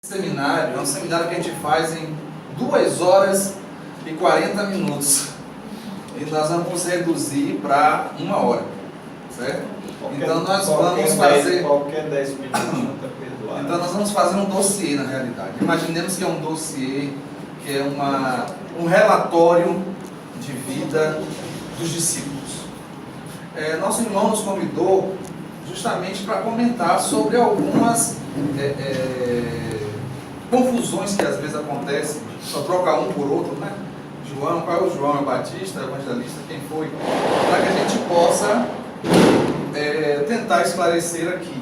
Seminário é um seminário que a gente faz em 2 horas e 40 minutos. E nós vamos reduzir para 1 hora, certo? Então nós vamos fazer... Qualquer 10 minutos não está perdoado. Então nós vamos fazer um dossiê, na realidade. Imaginemos que é um dossiê, que é um relatório de vida dos discípulos. Nosso irmão nos convidou justamente para comentar sobre algumas confusões que às vezes acontecem, só troca um por outro, né? João, qual é o João? É o Batista, evangelista, quem foi? Para que a gente possa tentar esclarecer aqui,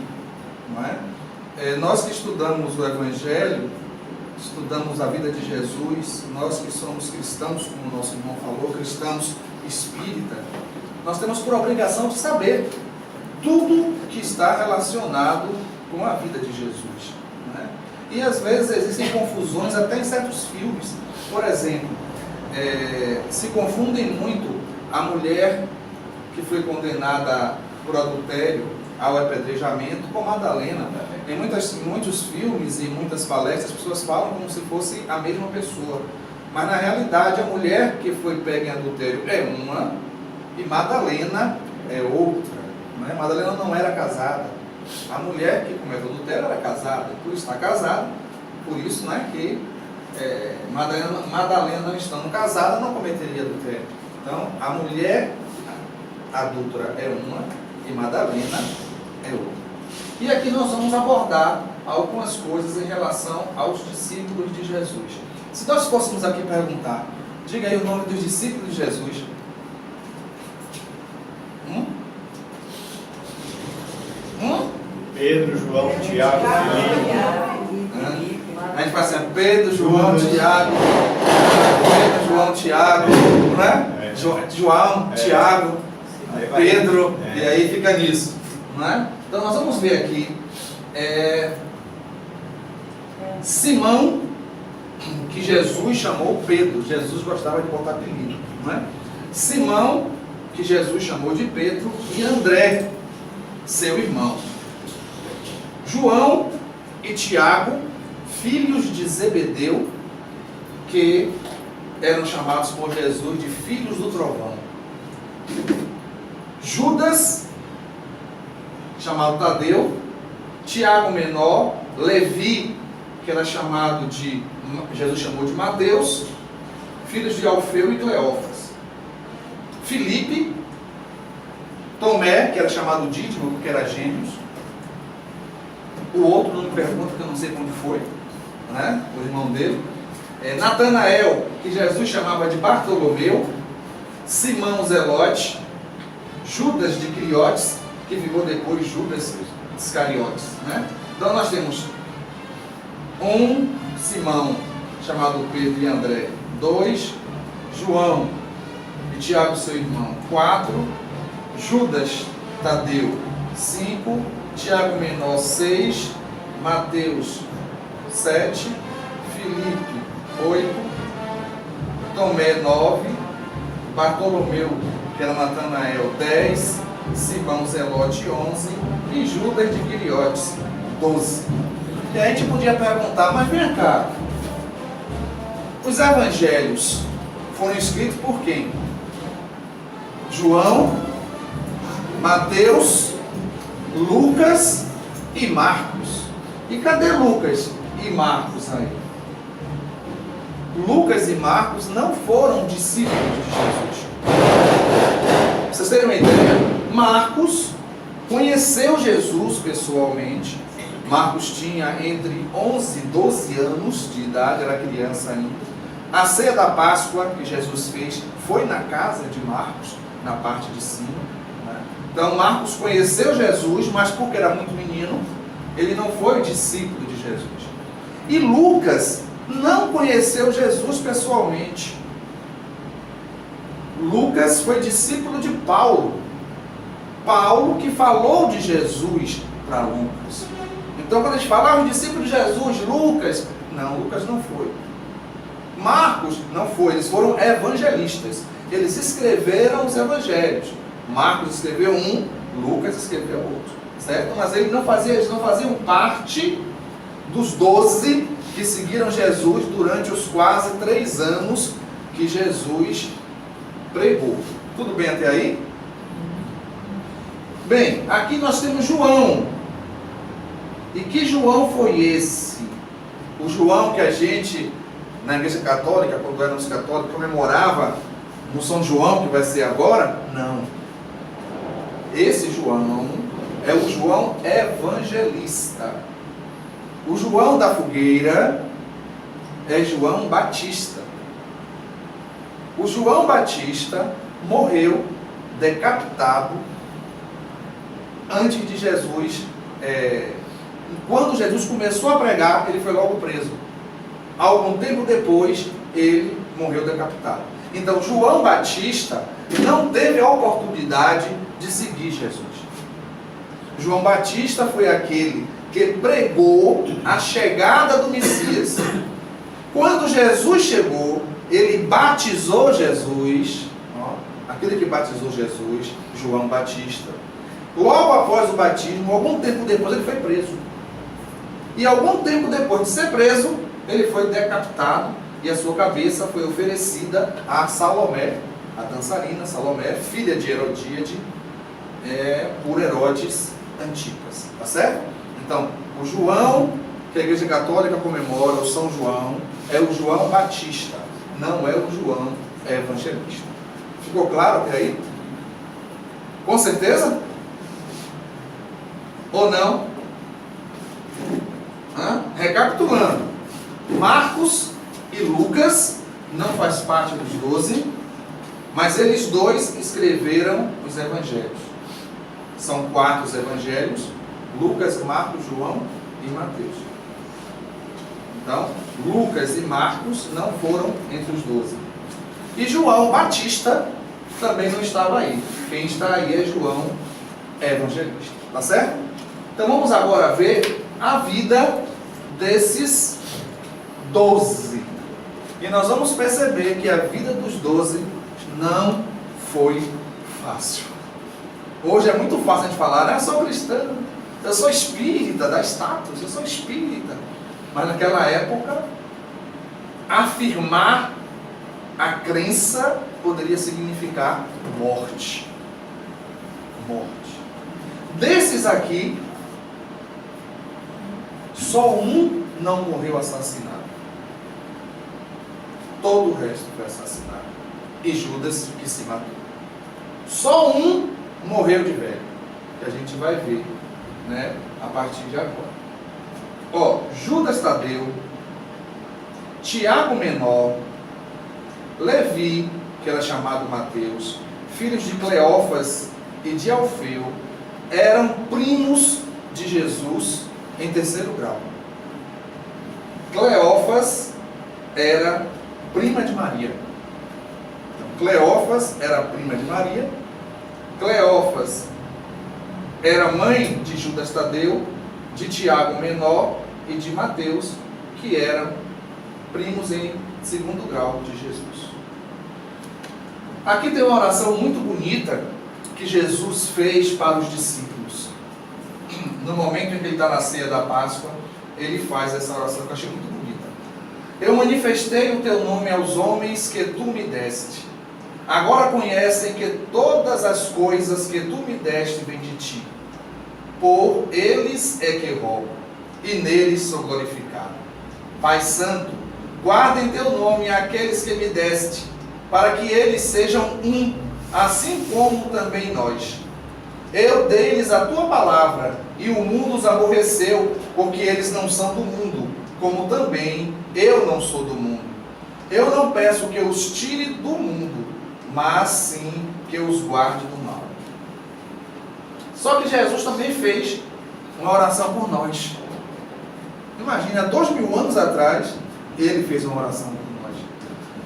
não é? Nós que estudamos o Evangelho, estudamos a vida de Jesus, nós que somos cristãos, como o nosso irmão falou, cristãos espírita, nós temos por obrigação de saber tudo que está relacionado com a vida de Jesus, né? E às vezes existem confusões até em certos filmes. Por exemplo, se confundem muito a mulher que foi condenada por adultério ao apedrejamento com Madalena. Em muitos filmes e muitas palestras, as pessoas falam como se fosse a mesma pessoa. Mas na realidade a mulher que foi pega em adultério é uma e Madalena é outra, né? Madalena não era casada. A mulher que cometeu adultério era casada. Por estar casada, por isso, né, que Madalena não estando casada não cometeria adultério. Então a mulher adúltera é uma e Madalena é outra. E aqui nós vamos abordar algumas coisas em relação aos discípulos de Jesus. Se nós fôssemos aqui perguntar, diga aí o nome dos discípulos de Jesus. Pedro, João, Tiago, Filipe. A gente faz assim, Pedro, João, Tiago, Pedro, João, Tiago, né? João, Tiago, Pedro, e aí fica nisso, não é? Então nós vamos ver aqui Simão, que Jesus chamou Pedro. Jesus gostava de botar apelido, não é? Simão, que Jesus chamou de Pedro, e André, seu irmão. João e Tiago, filhos de Zebedeu, que eram chamados por Jesus de filhos do trovão. Judas, chamado Tadeu, Tiago menor, Levi, que era chamado de, Jesus chamou de Mateus, filhos de Alfeu e Cleófas. Filipe, Tomé, que era chamado Dídimo, porque era gêmeos. O outro, não me pergunta, que eu não sei onde foi, né? O irmão dele. Natanael, que Jesus chamava de Bartolomeu. Simão Zelote. Judas de Criotes, que virou depois Judas Iscariotes, né? Então nós temos Simão, chamado Pedro e André. 2, João e Tiago, seu irmão. 4, Judas Tadeu. 5, Tiago menor. 6, Mateus. 7, Filipe. 8, Tomé. 9, Bartolomeu, que era Natanael. 10, Simão Zelote. 11 e Judas de Quiriotes. 12. E aí a gente podia perguntar, mas vem cá, os evangelhos foram escritos por quem? João, Mateus, Lucas e Marcos. E cadê Lucas e Marcos aí? Lucas e Marcos não foram discípulos de Jesus. Pra vocês terem uma ideia, Marcos conheceu Jesus pessoalmente. Marcos tinha entre 11 e 12 anos de idade, era criança ainda. A ceia da Páscoa que Jesus fez foi na casa de Marcos, na parte de cima, né? Então Marcos conheceu Jesus, mas porque era muito menino, ele não foi discípulo de Jesus. E Lucas não conheceu Jesus pessoalmente. Lucas foi discípulo de Paulo. Paulo que falou de Jesus para Lucas. Então quando a gente fala, o discípulo de Jesus, Lucas, não, Lucas não foi. Marcos não foi, eles foram evangelistas. Eles escreveram os evangelhos. Marcos escreveu um, Lucas escreveu outro, certo? Mas eles não faziam parte dos 12 que seguiram Jesus durante os quase 3 anos que Jesus pregou. Tudo bem até aí? Bem, aqui nós temos João. E que João foi esse? O João que a gente, na Igreja Católica, quando éramos católicos, comemorava no São João, que vai ser agora? Não. Esse João é o João evangelista. O João da fogueira é João Batista. O João Batista morreu decapitado antes de Jesus. Quando Jesus começou a pregar, ele foi logo preso. Algum tempo depois, ele morreu decapitado. Então, João Batista não teve a oportunidade de seguir Jesus. João Batista foi aquele que pregou a chegada do Messias. Quando Jesus chegou, ele batizou Jesus. Aquele que batizou Jesus, João Batista. Logo após o batismo, algum tempo depois, ele foi preso. E algum tempo depois de ser preso, ele foi decapitado e a sua cabeça foi oferecida a Salomé, a dançarina Salomé, filha de Herodíade, por Herodes Antipas. Tá certo? Então, o João que a Igreja Católica comemora, o São João, é o João Batista, não é o João Evangelista. Ficou claro até aí? Com certeza? Ou não? Recapitulando, Marcos e Lucas não faz parte dos 12, mas eles dois escreveram os evangelhos. São 4 os evangelhos: Lucas, Marcos, João e Mateus. Então, Lucas e Marcos não foram entre os 12. E João Batista também não estava aí. Quem está aí é João Evangelista. Tá certo? Então vamos agora ver a vida desses 12. E nós vamos perceber que a vida dos 12 não foi fácil. Hoje é muito fácil a gente falar: eu sou cristão, eu sou espírita, dá status, eu sou espírita. Mas naquela época, afirmar a crença poderia significar morte. Morte. Desses aqui, só um não morreu assassinado. Todo o resto foi assassinado. E Judas que se matou. Só um morreu de velho, que a gente vai ver, né, a partir de agora. Judas Tadeu, Tiago Menor, Levi, que era chamado Mateus, filhos de Cleófas e de Alfeu, eram primos de Jesus em 3º grau. Cleófas era prima de Maria. Então, Cleófas era prima de Maria. Cleófas era mãe de Judas Tadeu, de Tiago Menor e de Mateus, que eram primos em 2º grau de Jesus. Aqui tem uma oração muito bonita que Jesus fez para os discípulos. No momento em que ele está na ceia da Páscoa, ele faz essa oração que eu achei muito bonita. Eu manifestei o teu nome aos homens que tu me deste. Agora conhecem que todas as coisas que tu me deste vêm de ti. Por eles é que rogo, e neles sou glorificado. Pai Santo, guarda em teu nome aqueles que me deste, para que eles sejam um, assim como também nós. Eu dei-lhes a tua palavra, e o mundo os aborreceu, porque eles não são do mundo, como também eu não sou do mundo. Eu não peço que os tire do mundo, mas sim que os guarde do mal. Só que Jesus também fez uma oração por nós. Imagina, 2000 anos atrás, ele fez uma oração por nós.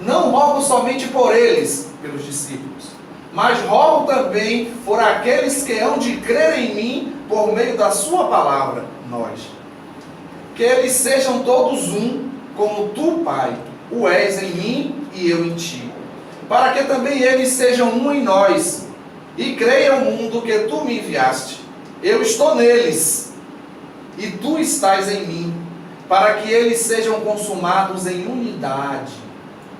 Não rogo somente por eles, pelos discípulos, mas rogo também por aqueles que hão de crer em mim por meio da sua palavra, nós. Que eles sejam todos um, como tu, Pai, o és em mim e eu em ti. Para que também eles sejam um em nós, e creia o mundo que tu me enviaste. Eu estou neles, e tu estás em mim, para que eles sejam consumados em unidade.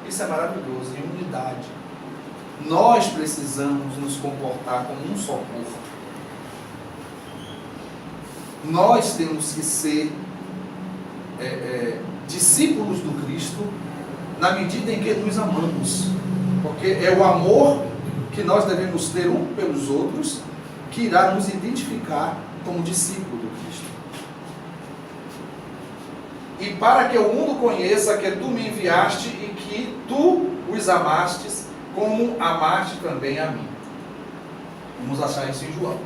Isso é maravilhoso, em unidade. Nós precisamos nos comportar como um só corpo. Nós temos que ser discípulos do Cristo na medida em que nos amamos. Porque é o amor que nós devemos ter um pelos outros que irá nos identificar como discípulo do Cristo. E para que o mundo conheça que tu me enviaste e que tu os amastes, como amaste também a mim. Vamos achar isso em João.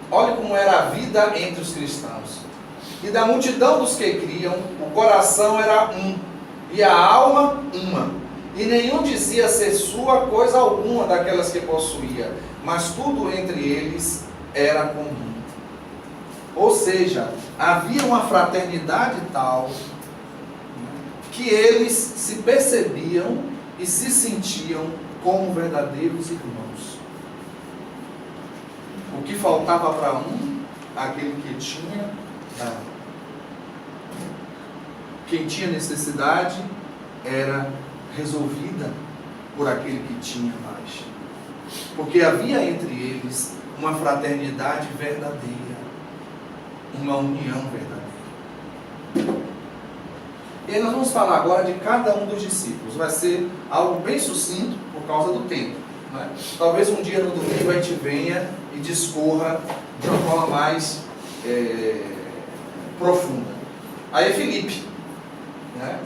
Olha como era a vida entre os cristãos. E da multidão dos que criam, o coração era um, e a alma uma. E nenhum dizia ser sua coisa alguma daquelas que possuía, mas tudo entre eles era comum. Ou seja, havia uma fraternidade tal que eles se percebiam e se sentiam como verdadeiros irmãos. O que faltava para um, aquele que tinha, dava. Quem tinha necessidade era resolvida por aquele que tinha mais. Porque havia entre eles uma fraternidade verdadeira, uma união verdadeira. E aí nós vamos falar agora de cada um dos discípulos. Vai ser algo bem sucinto por causa do tempo, né? Talvez um dia no domingo a gente venha e discorra de uma forma mais profunda. Aí é Filipe, né?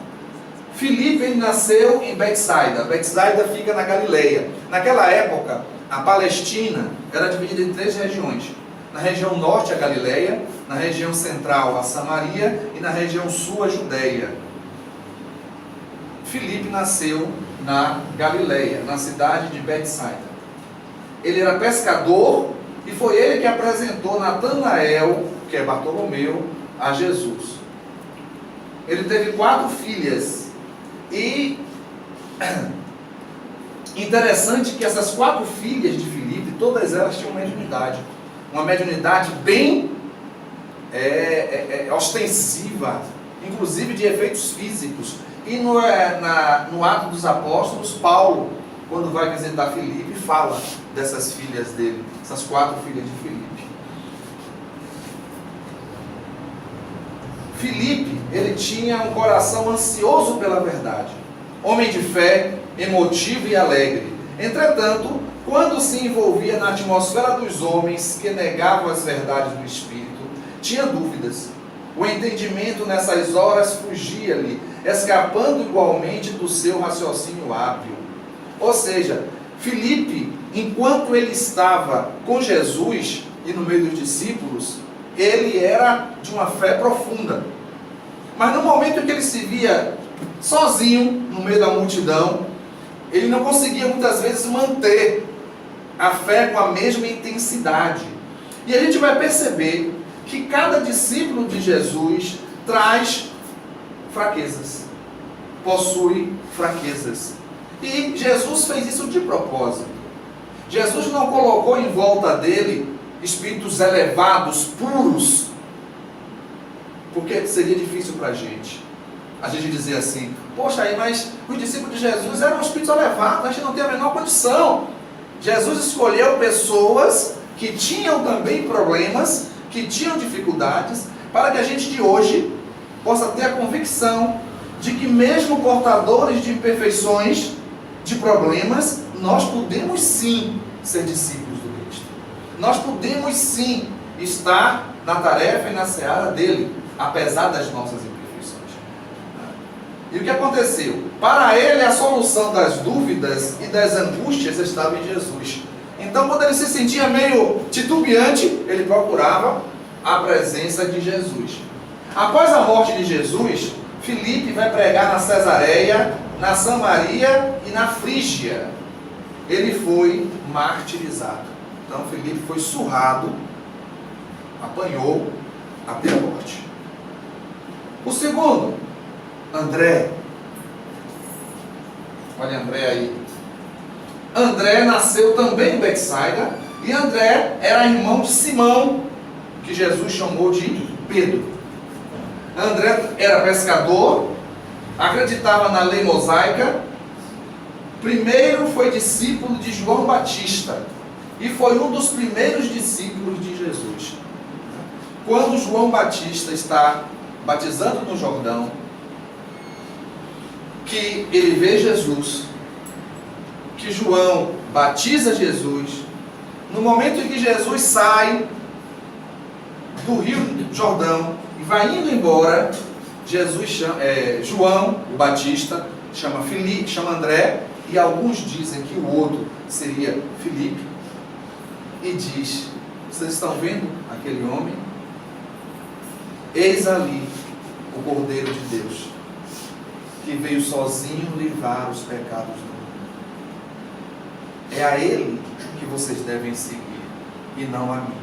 Filipe, ele nasceu em Betsaida. Betsaida fica na Galileia. Naquela época, a Palestina era dividida em 3 regiões. Na região norte, a Galileia; na região central, a Samaria; e na região sul, a Judeia. Filipe nasceu na Galileia, na cidade de Betsaida. Ele era pescador e foi ele que apresentou Natanael, que é Bartolomeu, a Jesus. Ele teve 4 filhas. E interessante que essas 4 filhas de Filipe, todas elas tinham mediunidade. Uma mediunidade bem ostensiva, inclusive de efeitos físicos. E no Ato dos Apóstolos, Paulo, quando vai visitar Filipe, fala dessas filhas dele, essas 4 filhas de Filipe. Filipe, ele tinha um coração ansioso pela verdade, homem de fé, emotivo e alegre. Entretanto, quando se envolvia na atmosfera dos homens que negavam as verdades do Espírito, tinha dúvidas. O entendimento nessas horas fugia-lhe, escapando igualmente do seu raciocínio hábil. Ou seja, Filipe, enquanto ele estava com Jesus e no meio dos discípulos, ele era de uma fé profunda. Mas no momento em que ele se via sozinho, no meio da multidão, ele não conseguia muitas vezes manter a fé com a mesma intensidade. E a gente vai perceber que cada discípulo de Jesus traz fraquezas, possui fraquezas. E Jesus fez isso de propósito. Jesus não colocou em volta dele espíritos elevados, puros, porque seria difícil para a gente dizer assim: poxa, aí, mas os discípulos de Jesus eram espíritos elevados, a gente não tem a menor condição. Jesus escolheu pessoas que tinham também problemas, que tinham dificuldades, para que a gente de hoje possa ter a convicção de que mesmo portadores de imperfeições, de problemas, nós podemos sim ser discípulos do Cristo. Nós podemos sim estar na tarefa e na seara dele, apesar das nossas imperfeições. E o que aconteceu? Para ele, a solução das dúvidas e das angústias estava em Jesus. Então, quando ele se sentia meio titubeante, ele procurava a presença de Jesus. Após a morte de Jesus, Filipe vai pregar na Cesareia, na Samaria e na Frígia. Ele foi martirizado. Então, Filipe foi surrado, apanhou até a morte. O segundo, André. Olha André aí. André nasceu também em Betsaida, e André era irmão de Simão, que Jesus chamou de Pedro. André era pescador, acreditava na lei mosaica. Primeiro foi discípulo de João Batista e foi um dos primeiros discípulos de Jesus. Quando João Batista está batizando no Jordão, que ele vê Jesus, que João batiza Jesus, no momento em que Jesus sai do Rio Jordão e vai indo embora, João o Batista chama Filipe, chama André, e alguns dizem que o outro seria Filipe, e diz: vocês estão vendo aquele homem? Eis ali o Cordeiro de Deus, que veio sozinho livrar os pecados do mundo. É a Ele que vocês devem seguir, e não a mim.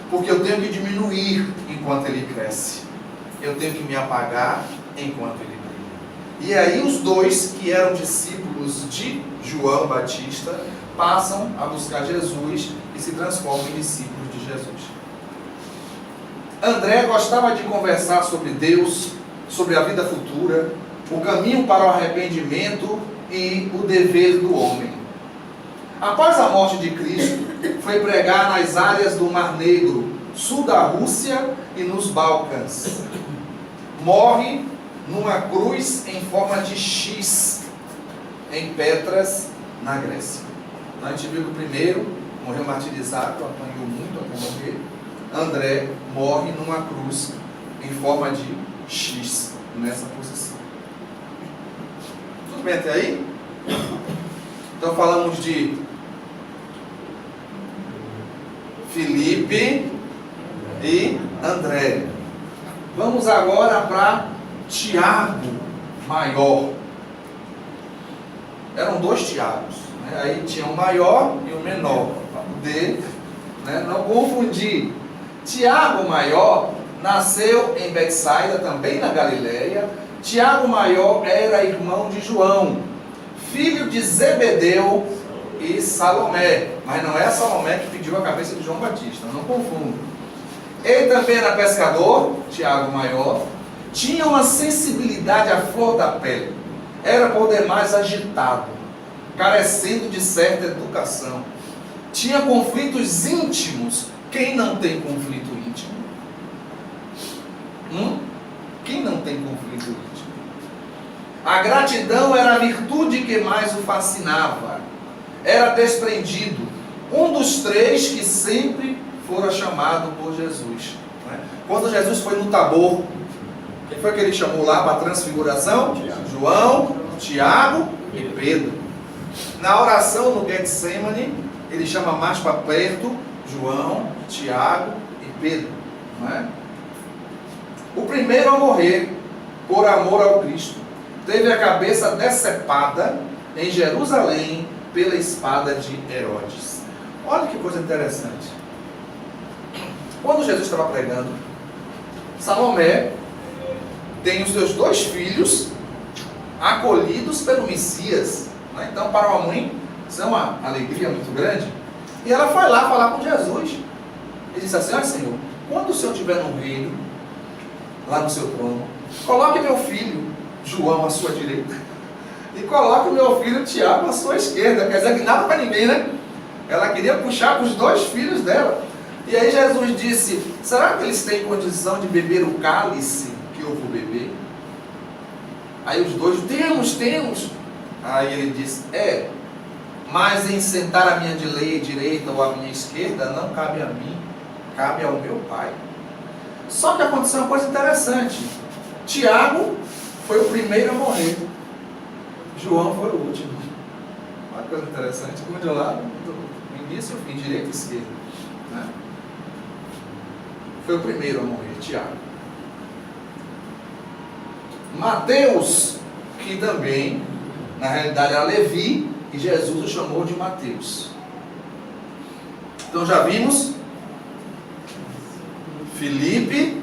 Porque eu tenho que diminuir enquanto Ele cresce. Eu tenho que me apagar enquanto Ele brilha. E aí os dois que eram discípulos de João Batista passam a buscar Jesus e se transformam em discípulos de Jesus. André gostava de conversar sobre Deus, sobre a vida futura, o caminho para o arrependimento e o dever do homem. Após a morte de Cristo, foi pregar nas áreas do Mar Negro, sul da Rússia e nos Balcãs. Morre numa cruz em forma de X, em Petras, na Grécia. A gente viu que o primeiro morreu martirizado, apanhou muito até morrer. André morre numa cruz em forma de X, nessa posição. Tudo bem até aí? Então falamos de Filipe e André. Vamos agora para Tiago maior. Eram dois Tiagos, né? Aí tinha o maior e o menor, para poder, né, não confundir. Tiago maior nasceu em Betsaida, também na Galileia. Tiago maior era irmão de João, filho de Zebedeu e Salomé. Mas não é a Salomé que pediu a cabeça de João Batista, não confunda. Ele também era pescador, Tiago maior. Tinha uma sensibilidade à flor da pele. Era por demais agitado, carecendo de certa educação. Tinha conflitos íntimos. Quem não tem conflito íntimo? Quem não tem conflito íntimo? A gratidão era a virtude que mais o fascinava. Era desprendido. Um dos três que sempre fora chamado por Jesus. Quando Jesus foi no Tabor, quem foi que ele chamou lá para a transfiguração? João, Tiago e Pedro. Na oração no Getsemane, ele chama mais para perto João, Tiago e Pedro. Não é? O primeiro a morrer por amor ao Cristo teve a cabeça decepada em Jerusalém pela espada de Herodes. Olha que coisa interessante. Quando Jesus estava pregando, Salomé tem os seus dois filhos acolhidos pelo Messias. Né? Então, para uma mãe, isso é uma alegria muito grande. E ela foi lá falar com Jesus. Ele disse assim: olha, Senhor, quando o Senhor estiver no reino, lá no seu trono, coloque meu filho João à sua direita e coloque meu filho Tiago à sua esquerda. Quer dizer que nada para ninguém, né? Ela queria puxar para os dois filhos dela. E aí Jesus disse: será que eles têm condição de beber o cálice que eu vou beber? Aí os dois: temos. Aí ele disse: mas em sentar a minha direita ou a minha esquerda não cabe a mim, cabe ao meu Pai. Só que aconteceu uma coisa interessante. Tiago foi o primeiro a morrer. João foi o último. Olha que coisa interessante. Um de um lado, do início e o fim, direita e esquerda. Né? Foi o primeiro a morrer, Tiago. Mateus, que também, na realidade, era Levi, e Jesus o chamou de Mateus. Então já vimos Filipe,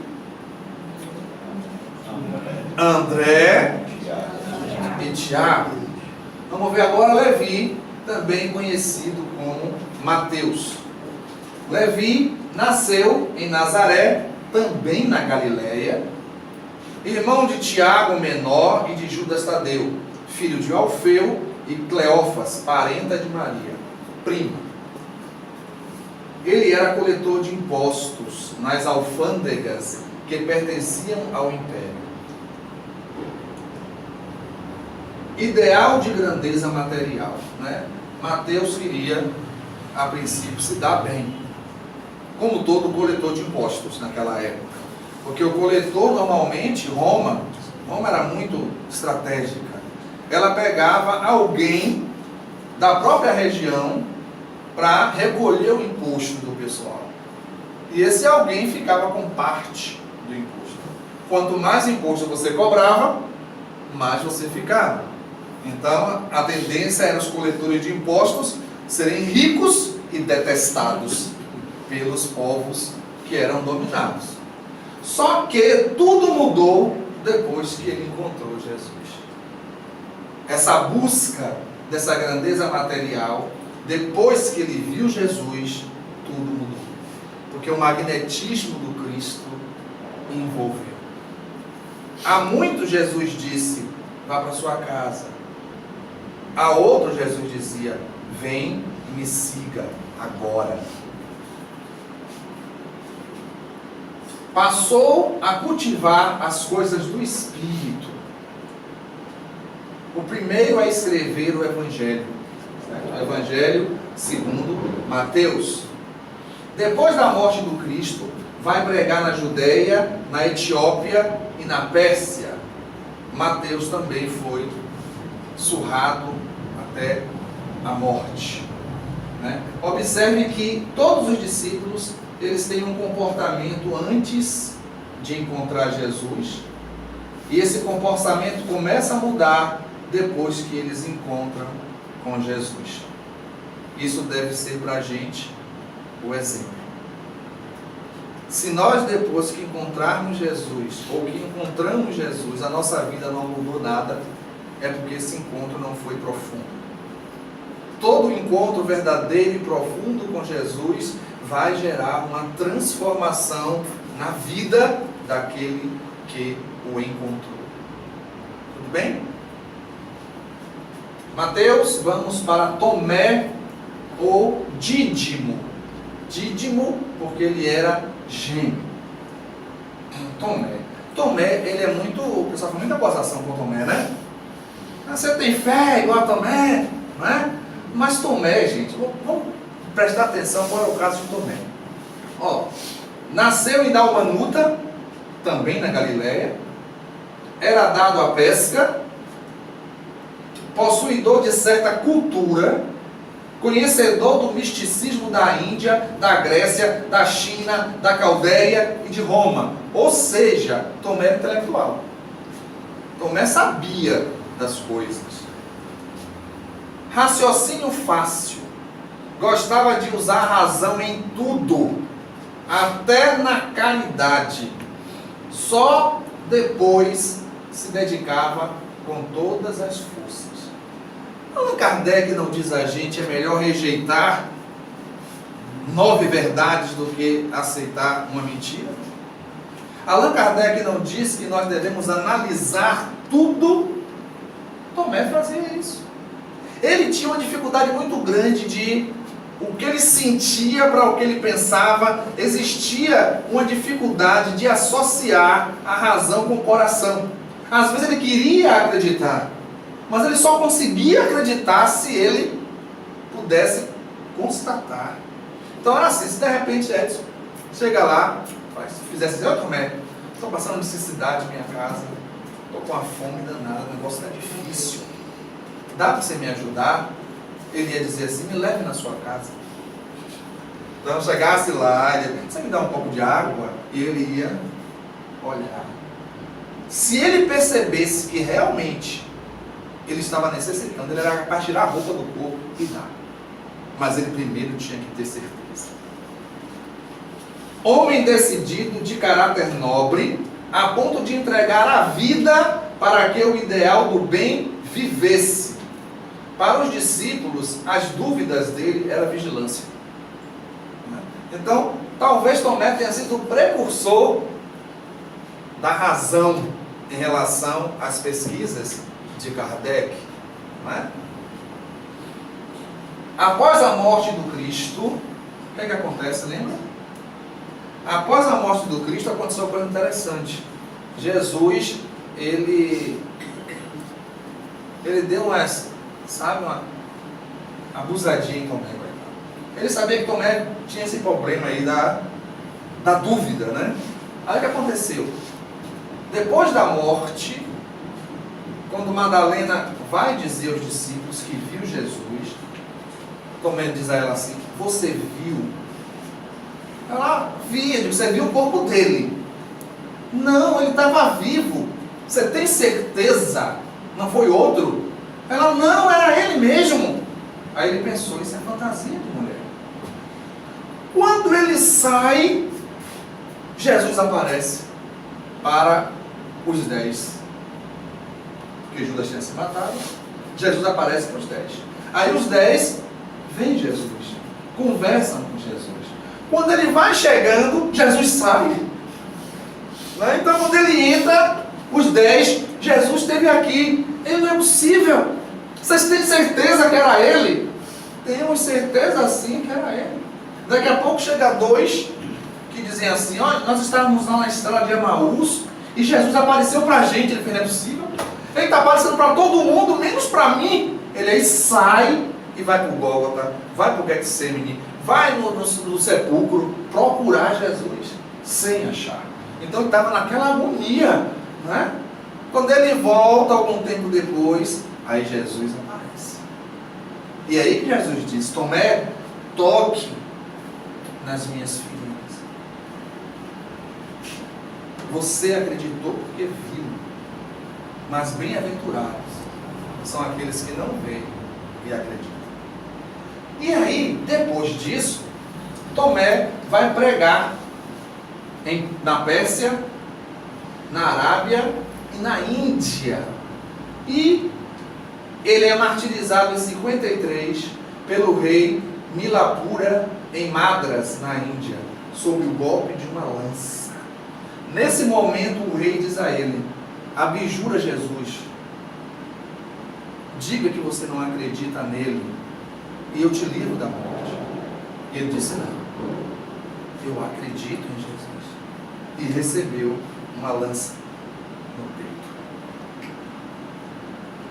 André e Tiago. Vamos ver agora Levi, também conhecido como Mateus. Levi nasceu em Nazaré, também na Galileia, irmão de Tiago menor e de Judas Tadeu, filho de Alfeu e Cleófas, parenta de Maria, prima. Ele era coletor de impostos nas alfândegas que pertenciam ao império. Ideal de grandeza material, né? Mateus queria, a princípio, se dar bem, como todo coletor de impostos naquela época. Porque o coletor, normalmente, Roma era muito estratégica. Ela pegava alguém da própria região para recolher o imposto do pessoal. E esse alguém ficava com parte do imposto. Quanto mais imposto você cobrava, mais você ficava. Então, a tendência era os coletores de impostos serem ricos e detestados pelos povos que eram dominados. Só que tudo mudou depois que ele encontrou Jesus. Essa busca dessa grandeza material, depois que ele viu Jesus, tudo mudou. Porque o magnetismo do Cristo envolveu. A muito Jesus disse, vá para sua casa. A outro Jesus dizia, vem e me siga agora. Passou a cultivar as coisas do Espírito. O primeiro a escrever o Evangelho. O Evangelho segundo Mateus. Depois da morte do Cristo, vai pregar na Judeia, na Etiópia e na Pérsia. Mateus também foi surrado até a morte. Né? Observe que todos os discípulos, eles têm um comportamento antes de encontrar Jesus, e esse comportamento começa a mudar depois que eles encontram com Jesus. Isso deve ser para a gente o exemplo. Se nós, depois que encontrarmos Jesus, ou que encontramos Jesus, a nossa vida não mudou nada, é porque esse encontro não foi profundo. Todo encontro verdadeiro e profundo com Jesus vai gerar uma transformação na vida daquele que o encontrou. Tudo bem? Mateus, vamos para Tomé ou Dídimo. Dídimo, porque ele era gêmeo. Tomé, ele é muito... O pessoal faz muita gozação com Tomé, né? Você tem fé igual a Tomé, não é? Mas Tomé, gente, vamos prestar atenção qual é o caso de Tomé. Ó, nasceu em Dalmanuta, também na Galileia, era dado à pesca, possuidor de certa cultura, conhecedor do misticismo da Índia, da Grécia, da China, da Caldeia e de Roma. Ou seja, Tomé era intelectual. Tomé sabia das coisas. Raciocínio fácil. Gostava de usar a razão em tudo, até na caridade. Só depois se dedicava com todas as forças. Allan Kardec não diz a gente é melhor rejeitar 9 verdades do que aceitar uma mentira? Allan Kardec não diz que nós devemos analisar tudo? Tomé fazia isso. Ele tinha uma dificuldade muito grande de o que ele sentia para o que ele pensava. Existia uma dificuldade de associar a razão com o coração. Às vezes ele queria acreditar, mas ele só conseguia acreditar se ele pudesse constatar. Então era assim, se de repente Edson chega lá, fizesse assim, Tomé, estou passando necessidade na minha casa, estou com uma fome danada, o negócio está difícil, dá para você me ajudar? Ele ia dizer assim, me leve na sua casa. Então chegasse lá, ele ia, você me dá um pouco de água? E ele ia olhar. Se ele percebesse que realmente ele estava necessitando, ele era capaz de tirar a roupa do corpo e dar. Mas ele primeiro tinha que ter certeza. Homem decidido, de caráter nobre, a ponto de entregar a vida para que o ideal do bem vivesse. Para os discípulos, as dúvidas dele eram vigilância. Então, talvez Tomé tenha sido o precursor da razão em relação às pesquisas de Kardec, não é? Após a morte do Cristo, o que é que acontece, lembra? Após a morte do Cristo aconteceu uma coisa interessante. Jesus, ele deu uma abusadinha em Tomé. Ele sabia que Tomé tinha esse problema aí da dúvida, né? Aí o que aconteceu? Depois da morte, quando Madalena vai dizer aos discípulos que viu Jesus, Tomé diz a ela assim: você viu? Ela via, você viu o corpo dele? Não, ele estava vivo. Você tem certeza? Não foi outro? Ela, não, era ele mesmo. Aí ele pensou: isso é fantasia de mulher. Quando ele sai, Jesus aparece para os 10. Porque Judas tinha se matado. Jesus aparece para os 10. Aí os 10 veem Jesus, conversam com Jesus. Quando ele vai chegando, Jesus sai. Né? Então quando ele entra, os 10, Jesus esteve aqui. Ele não é possível. Vocês têm certeza que era ele? Temos certeza sim que era ele. Daqui a pouco chega 2 que dizem assim: olha, nós estávamos lá na estrada de Emaús e Jesus apareceu para a gente. Ele fez: não é possível. Ele está aparecendo para todo mundo, menos para mim. Ele aí sai e vai para o Gólgota, vai para o Getsemane, vai no sepulcro procurar Jesus, sem achar. Então ele estava naquela agonia, né? Quando ele volta algum tempo depois, aí Jesus aparece. E aí que Jesus diz: Tomé, toque nas minhas feridas. Você acreditou porque viu, mas bem-aventurados são aqueles que não veem e acreditam. E aí, depois disso, Tomé vai pregar na Pérsia, na Arábia e na Índia. E ele é martirizado em 53 pelo rei Milapura em Madras, na Índia, sob o golpe de uma lança. Nesse momento o rei diz a ele: abjura Jesus, diga que você não acredita nele e eu te livro da morte. E ele disse: não, eu acredito em Jesus. E recebeu uma lança no peito.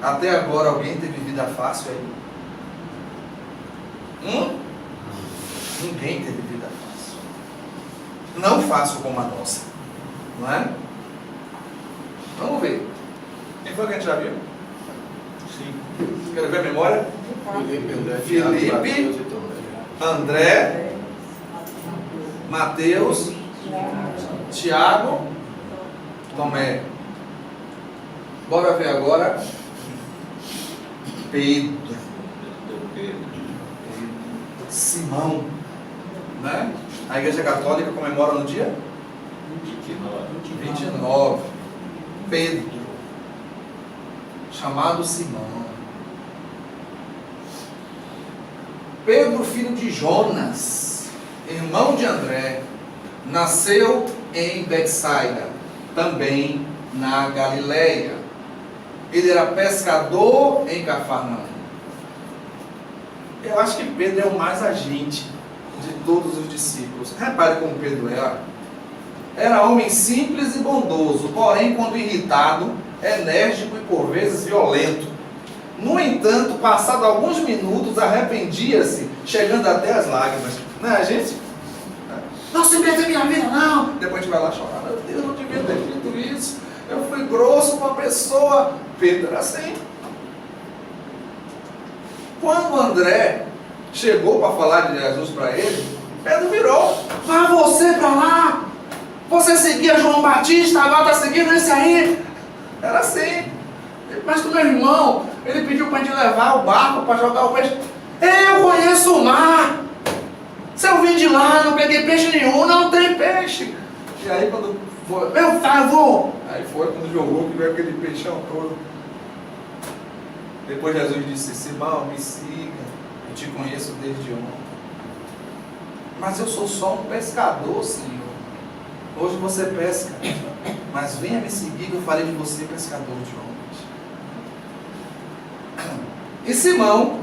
Até agora alguém teve vida fácil aí? Ninguém teve vida fácil. Não fácil como a nossa, não é? Vamos ver. Quem foi que a gente já viu? Sim. Quero ver a memória? Felipe, André, Mateus, Tiago, Tomé. Bora ver agora Pedro, Simão, né? A Igreja Católica comemora no dia 29. Pedro, chamado Simão. Pedro, filho de Jonas, irmão de André, nasceu em Betsaida, também na Galileia. Ele era pescador em Cafarnaum. Eu acho que Pedro é o mais agente de todos os discípulos. Repare como Pedro era. Era homem simples e bondoso, porém, quando irritado, enérgico e por vezes violento. No entanto, passado alguns minutos, arrependia-se, chegando até as lágrimas. Não é, gente? Não se meta em minha vida, não! Depois a gente vai lá chorar. Meu Deus, eu não devia ter feito isso. Eu fui grosso com a pessoa. Pedro era assim. Quando André chegou para falar de Jesus para ele, Pedro virou: vá você para lá! Você seguia João Batista, agora está seguindo esse aí. Era assim. Mas do meu irmão, ele pediu para a gente levar o barco para jogar o peixe. Eu conheço o mar. Se eu vim de lá, não peguei peixe nenhum, não tem peixe. E aí quando foi, meu pai, vou. Aí foi quando jogou que veio aquele peixão todo. Depois Jesus disse: Simão, me siga, eu te conheço desde ontem. Mas eu sou só um pescador, Senhor. Hoje você pesca, mas venha me seguir que eu farei de você pescador de homens. E Simão,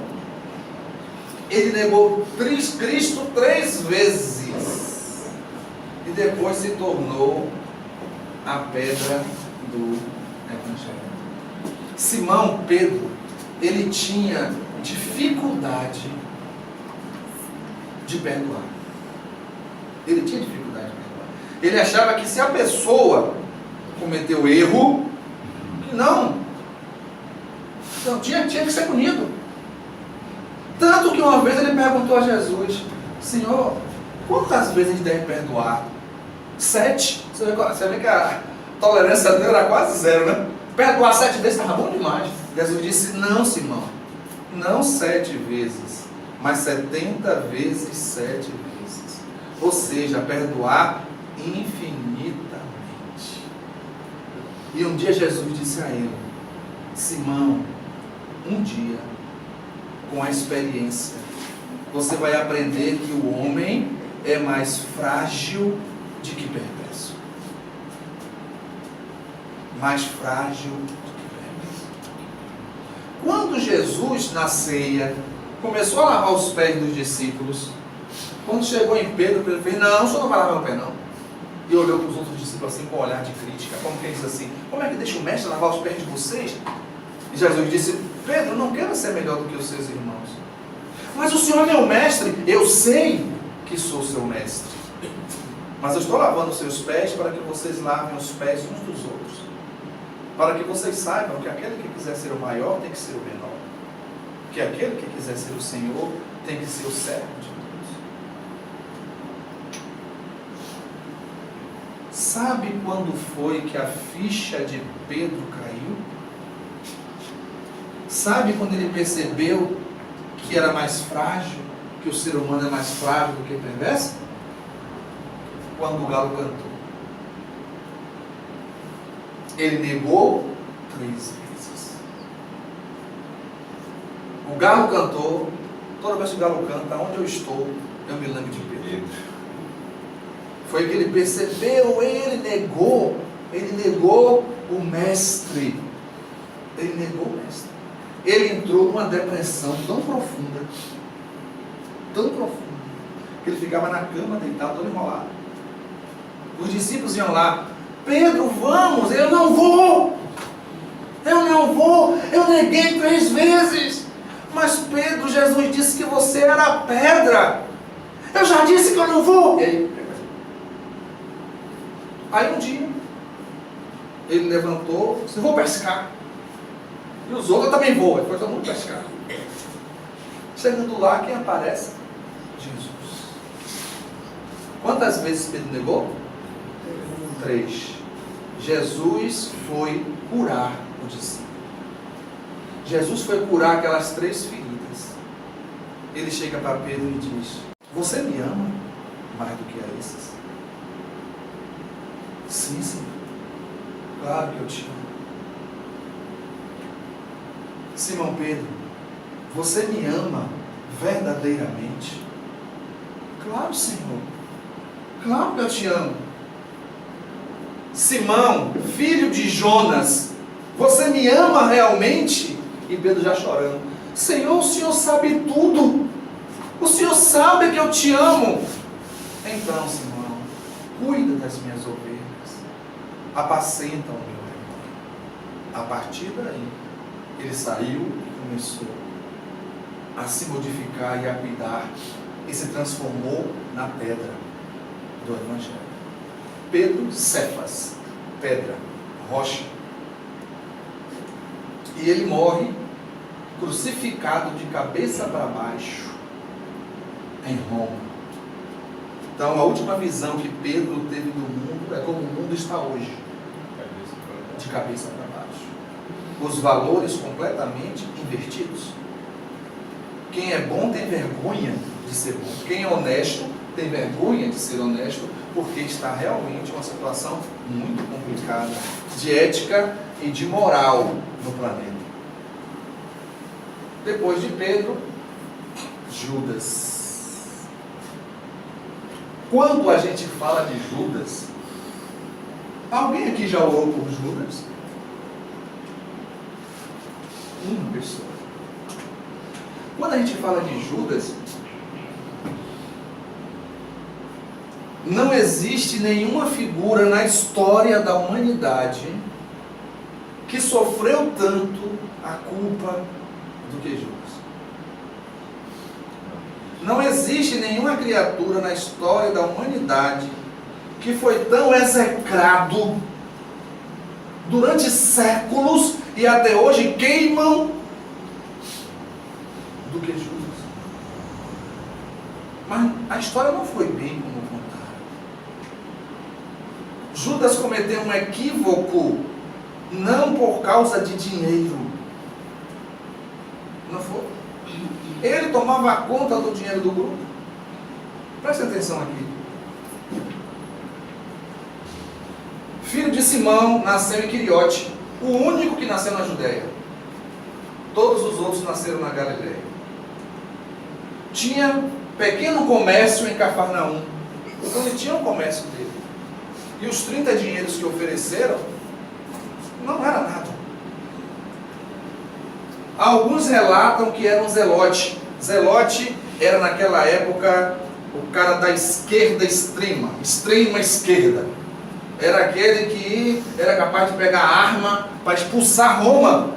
ele negou Cristo 3 vezes. E depois se tornou a pedra do Evangelho. Simão Pedro, ele tinha dificuldade de perdoar. Ele tinha dificuldade de perdoar. Ele achava que se a pessoa cometeu erro, não tinha que ser punido. Tanto que uma vez ele perguntou a Jesus: Senhor, quantas vezes a gente deve perdoar? 7. Você vê que a tolerância dele era quase 0, né? Perdoar 7 vezes estava bom demais. Jesus disse: não, Simão, não 7 vezes, mas 70 vezes 7 vezes. Ou seja, perdoar infinitamente. E um dia Jesus disse a ele: Simão, um dia, com a experiência, você vai aprender que o homem é mais frágil de que perverso. Mais frágil do que perverso. Quando Jesus, na ceia, começou a lavar os pés dos discípulos, quando chegou em Pedro, ele fez: não, o senhor não vai lavar meu pé, não. E olhou para os outros discípulos assim, com um olhar de crítica, como quem diz assim: como é que deixa o mestre lavar os pés de vocês? E Jesus disse: Pedro, não quero ser melhor do que os seus irmãos. Mas o senhor é meu mestre. Eu sei que sou seu mestre. Mas eu estou lavando os seus pés para que vocês lavem os pés uns dos outros. Para que vocês saibam que aquele que quiser ser o maior tem que ser o menor. Que aquele que quiser ser o Senhor tem que ser o servo de Deus. Sabe quando foi que a ficha de Pedro caiu? Sabe quando ele percebeu que era mais frágil, que o ser humano é mais frágil do que perverso? Quando o galo cantou. Ele negou 3 vezes. O galo cantou. Toda vez que o galo canta, onde eu estou, eu me lembro de Pedro. Foi que ele percebeu, ele negou o mestre. Ele negou o mestre. Ele entrou numa depressão tão profunda, que ele ficava na cama deitado, todo enrolado. Os discípulos iam lá: Pedro, vamos. Eu não vou, eu neguei 3 vezes. Mas Pedro, Jesus disse que você era pedra. Eu já disse que eu não vou. E aí um dia, ele levantou, disse: vou pescar. E os outros também voam. Ele foi todo mundo pescar. Chegando lá, quem aparece? Jesus. Quantas vezes Pedro negou? 3. Jesus foi curar o discípulo. Jesus foi curar aquelas 3 feridas. Ele chega para Pedro e diz: você me ama mais do que a esses? Sim, Senhor. Claro que eu te amo. Simão Pedro, você me ama verdadeiramente? Claro, Senhor. Claro que eu te amo. Simão, filho de Jonas, você me ama realmente? E Pedro já chorando: Senhor, o Senhor sabe tudo. O Senhor sabe que eu te amo. Então, Simão, cuida das minhas ovelhas, apacenta o meu rebanho. A partir daí, ele saiu e começou a se modificar e a cuidar, e se transformou na pedra do Evangelho. Pedro, Cefas, pedra, rocha. E ele morre crucificado de cabeça para baixo em Roma. Então a última visão que Pedro teve do mundo é como o mundo está hoje, de cabeça para baixo. Os valores completamente invertidos. Quem é bom tem vergonha de ser bom. Quem é honesto tem vergonha de ser honesto, porque está realmente uma situação muito complicada de ética e de moral no planeta. Depois de Pedro, Judas. Quando a gente fala de Judas, Alguém aqui já orou por Judas? Uma pessoa. Quando a gente fala de Judas, não existe nenhuma figura na história da humanidade que sofreu tanto a culpa do que Judas. Não existe nenhuma criatura na história da humanidade que foi tão execrado durante séculos e até hoje queimam do que Judas. Mas a história não foi bem como contaram. Judas cometeu um equívoco não por causa de dinheiro. Não foi? Ele tomava conta do dinheiro do grupo. Preste atenção aqui. Filho de Simão, nasceu em Quiriote, o único que nasceu na Judéia. Todos os outros nasceram na Galileia. Tinha pequeno comércio em Cafarnaum. Então ele tinha um comércio dele. E os 30 dinheiros que ofereceram não era nada. Alguns relatam que era um zelote. Zelote era naquela época o cara da esquerda extrema esquerda. Era aquele que era capaz de pegar arma para expulsar Roma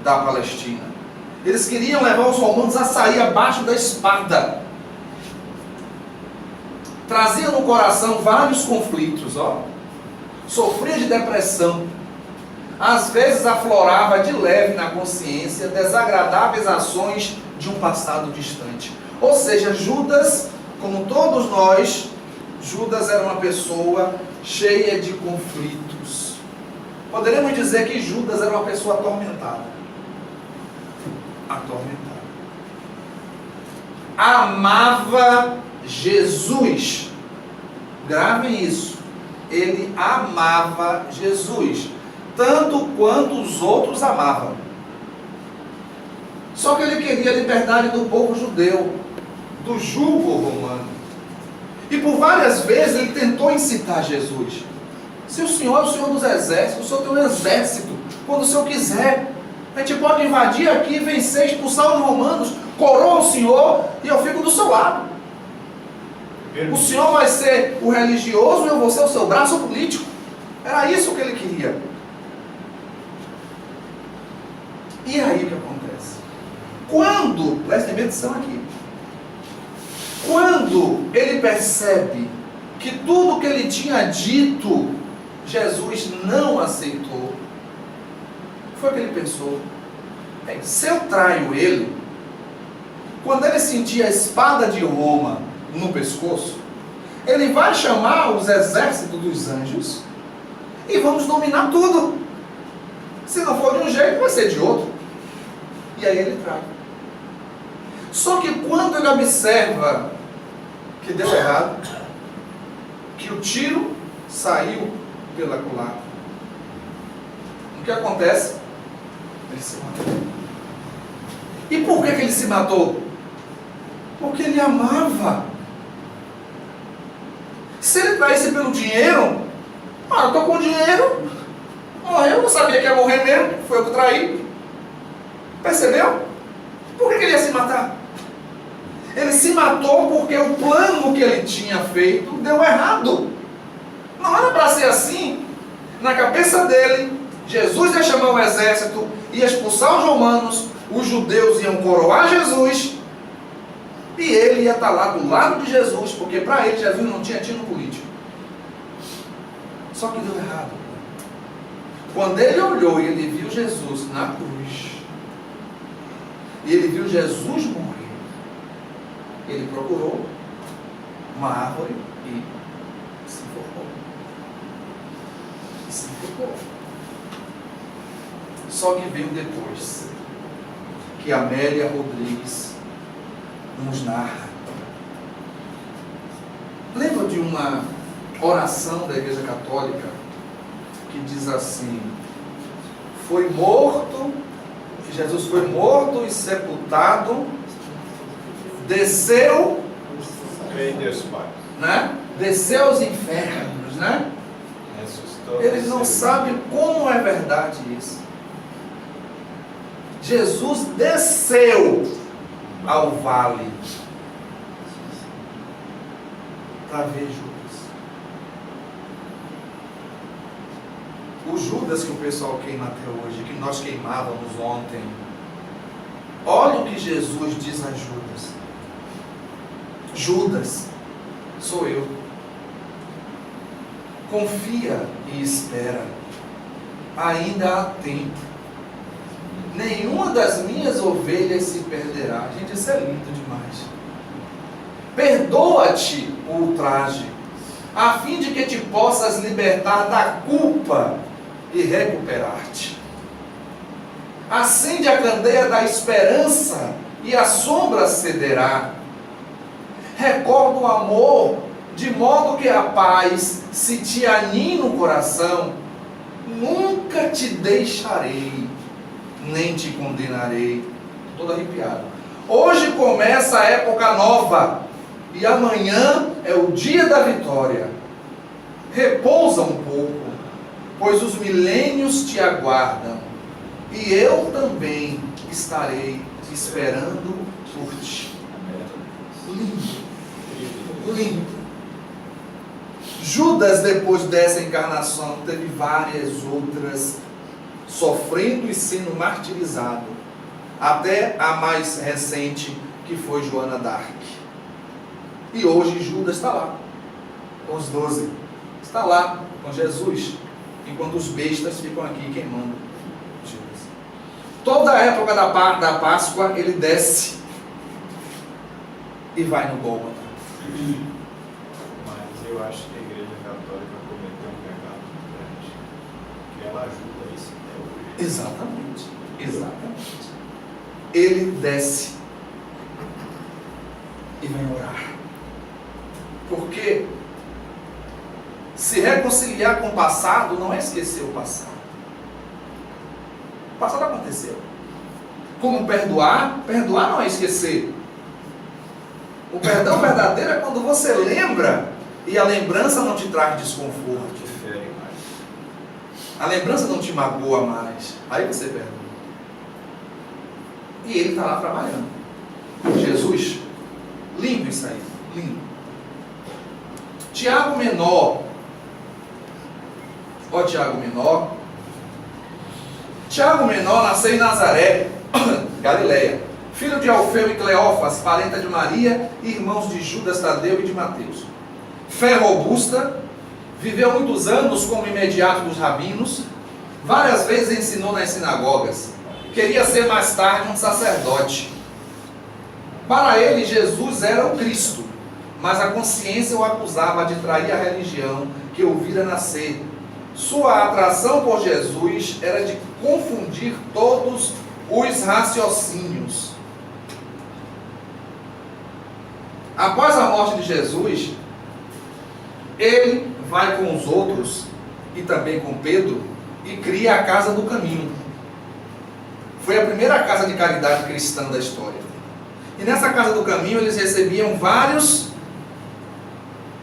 da Palestina. Eles queriam levar os romanos a sair abaixo da espada. Trazia no coração vários conflitos, sofria de depressão. Às vezes aflorava de leve na consciência desagradáveis ações de um passado distante. Ou seja, Judas, como todos nós, Judas era uma pessoa cheia de conflitos. Poderemos dizer que Judas era uma pessoa atormentada. Amava Jesus. Gravem isso. Ele amava Jesus, tanto quanto os outros amavam. Só que ele queria a liberdade do povo judeu, do jugo romano. E por várias vezes ele tentou incitar Jesus. Se o Senhor é o Senhor dos exércitos, o Senhor tem um exército. Quando o Senhor quiser, a gente pode invadir aqui, vencer, expulsar os romanos, coroa o Senhor e eu fico do seu lado. O Senhor vai ser o religioso e eu vou ser o seu braço político. Era isso que ele queria. E aí o que acontece? Quando, prestem atenção aqui, quando ele percebe que tudo que ele tinha dito, Jesus não aceitou, foi o que ele pensou: se eu traio ele, quando ele sentir a espada de Roma no pescoço, ele vai chamar os exércitos dos anjos e vamos dominar tudo. Se não for de um jeito, vai ser de outro. E aí ele trai. Só que quando ele observa que deu errado, que o tiro saiu pela culatra, o que acontece? Ele se matou. E por que ele se matou? Porque ele amava. Se ele traísse pelo dinheiro, eu estou com dinheiro, morreu, não sabia que ia morrer mesmo, foi eu que traí. Percebeu? Por que ele ia se matar? Ele se matou porque o plano que ele tinha feito deu errado. Não era para ser assim. Na cabeça dele, Jesus ia chamar o exército, ia expulsar os romanos, os judeus iam coroar Jesus, e ele ia estar lá do lado de Jesus, porque para ele Jesus não tinha tino político. Só que deu errado. Quando ele olhou e ele viu Jesus na cruz, e ele viu Jesus morrer, ele procurou uma árvore e se enforcou. Só que veio depois que Amélia Rodrigues nos narra. Lembra de uma oração da Igreja Católica que diz assim: Jesus foi morto e sepultado, desceu, Deus Pai, né? Desceu aos infernos, né? Ressuscitou. Eles não sabem como é verdade isso. Jesus desceu ao vale para ver Judas. O Judas que o pessoal queima até hoje, que nós queimávamos ontem. Olha o que Jesus diz a Judas. Judas, sou eu. Confia e espera. Ainda há tempo. Nenhuma das minhas ovelhas se perderá. Gente, isso é lindo demais. Perdoa-te o ultraje, a fim de que te possas libertar da culpa e recuperar-te. Acende a candeia da esperança e a sombra cederá. Recorda o amor, de modo que a paz se te anime no coração. Nunca te deixarei, nem te condenarei. Todo arrepiado. Hoje começa a época nova, e amanhã é o dia da vitória. Repousa um pouco, pois os milênios te aguardam, e eu também estarei esperando por ti. Lindo. Lindo. Judas, depois dessa encarnação, teve várias outras, sofrendo e sendo martirizado, até a mais recente, que foi Joana d'Arc. E hoje Judas está lá, com os 12, está lá com Jesus, enquanto os bestas ficam aqui queimando Judas. Toda a época da Páscoa ele desce e vai no Gólgota. Mas eu acho que a Igreja Católica cometeu um pecado muito grande, que ela ajuda isso até hoje. Exatamente, exatamente. Ele desce e vai orar. Porque se reconciliar com o passado não é esquecer o passado. O passado aconteceu. Como perdoar? Perdoar não é esquecer. O perdão verdadeiro é quando você lembra e a lembrança não te traz desconforto. Te fere mais. A lembrança não te magoa mais. Aí você perdoa. E ele está lá trabalhando. Jesus, lindo isso aí, lindo. Tiago Menor. Ó Tiago Menor. Tiago Menor nasceu em Nazaré, Galileia. Filho de Alfeu e Cleófas, parenta de Maria, irmãos de Judas, Tadeu e de Mateus. Fé robusta, viveu muitos anos como imediato dos rabinos, várias vezes ensinou nas sinagogas. Queria ser mais tarde um sacerdote. Para ele, Jesus era o Cristo, mas a consciência o acusava de trair a religião que o vira nascer. Sua atração por Jesus era de confundir todos os raciocínios. Após a morte de Jesus, ele vai com os outros e também com Pedro e cria a Casa do Caminho. Foi a primeira casa de caridade cristã da história. E nessa Casa do Caminho eles recebiam vários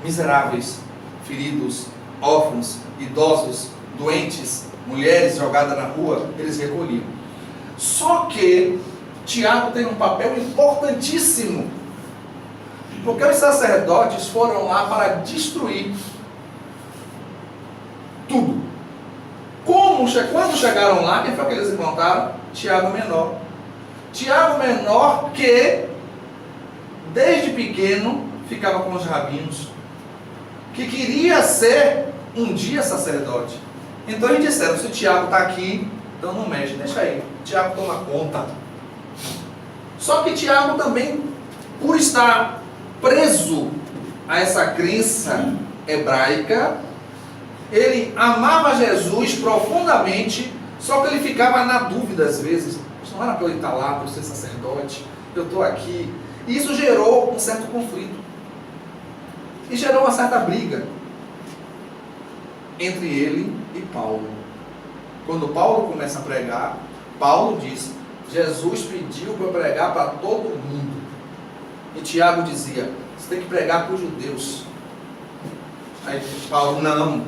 miseráveis, feridos, órfãos, idosos, doentes, mulheres jogadas na rua, eles recolhiam. Só que Tiago tem um papel importantíssimo, porque os sacerdotes foram lá para destruir tudo. Quando chegaram lá, quem foi que eles encontraram? Tiago Menor. Tiago Menor que, desde pequeno, ficava com os rabinos, que queria ser um dia sacerdote. Então eles disseram, se o Tiago está aqui, então não mexe, deixa aí. Tiago toma conta. Só que Tiago também, por estar preso a essa crença hebraica, ele amava Jesus profundamente, só que ele ficava na dúvida às vezes. Não era para eu estar lá, para eu ser sacerdote, eu estou aqui. E isso gerou um certo conflito. E gerou uma certa briga entre ele e Paulo. Quando Paulo começa a pregar, Paulo diz, Jesus pediu para eu pregar para todo mundo. E Tiago dizia, você tem que pregar para os judeus. Aí Paulo, não,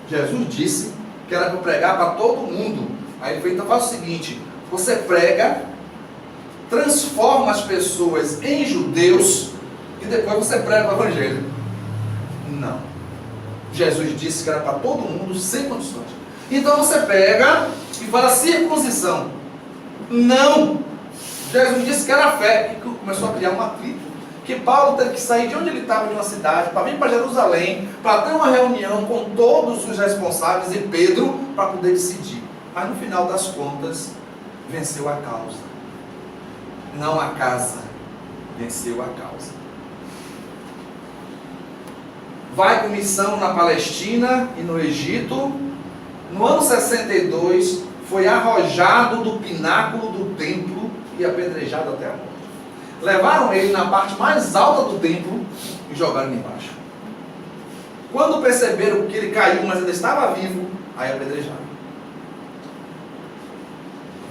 Jesus disse que era para pregar para todo mundo. Aí ele falou, então faz o seguinte, você prega, transforma as pessoas em judeus e depois você prega o evangelho. Não. Jesus disse que era para todo mundo, sem condições. Então você pega e fala circuncisão. Não. Jesus disse que era fé, que começou a criar um atrito. Que Paulo teve que sair de onde ele estava, de uma cidade, para vir para Jerusalém, para ter uma reunião com todos os responsáveis e Pedro, para poder decidir. Mas no final das contas, venceu a causa. Não a casa, venceu a causa. Vai com missão na Palestina e no Egito. No ano 62, foi arrojado do pináculo do templo e apedrejado até a morte. Levaram ele na parte mais alta do templo e jogaram ele embaixo. Quando perceberam que ele caiu, mas ainda estava vivo, aí apedrejaram.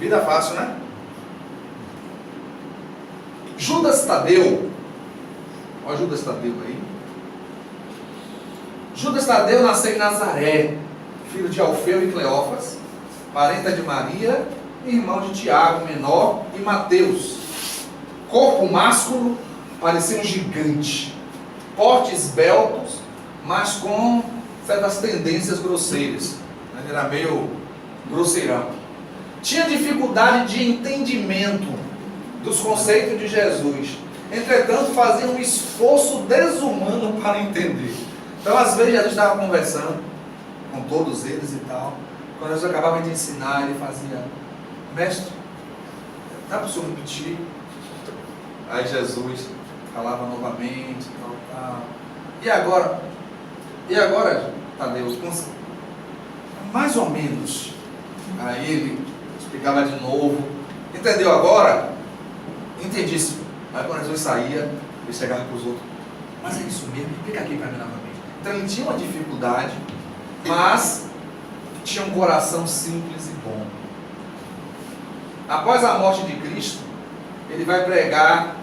Vida fácil, né? Judas Tadeu. Olha Judas Tadeu aí. Judas Tadeu nasceu em Nazaré, filho de Alfeu e Cleófas, parenta de Maria, irmão de Tiago, menor, e Mateus. Corpo másculo, parecia um gigante. Portes esbeltos, mas com certas tendências grosseiras. Ele era meio grosseirão. Tinha dificuldade de entendimento dos conceitos de Jesus. Entretanto, fazia um esforço desumano para entender. Então, às vezes, Jesus estava conversando com todos eles e tal. Quando Jesus acabava de ensinar, ele fazia: mestre, dá para o senhor repetir? Aí Jesus falava novamente, tal. E agora, Tadeu, mais ou menos. Aí ele explicava de novo. Entendeu agora? Entendi isso. Aí quando Jesus saía, ele chegava para os outros: mas é isso mesmo? Explica aqui para mim novamente. Então ele tinha uma dificuldade, mas tinha um coração simples e bom. Após a morte de Cristo, ele vai pregar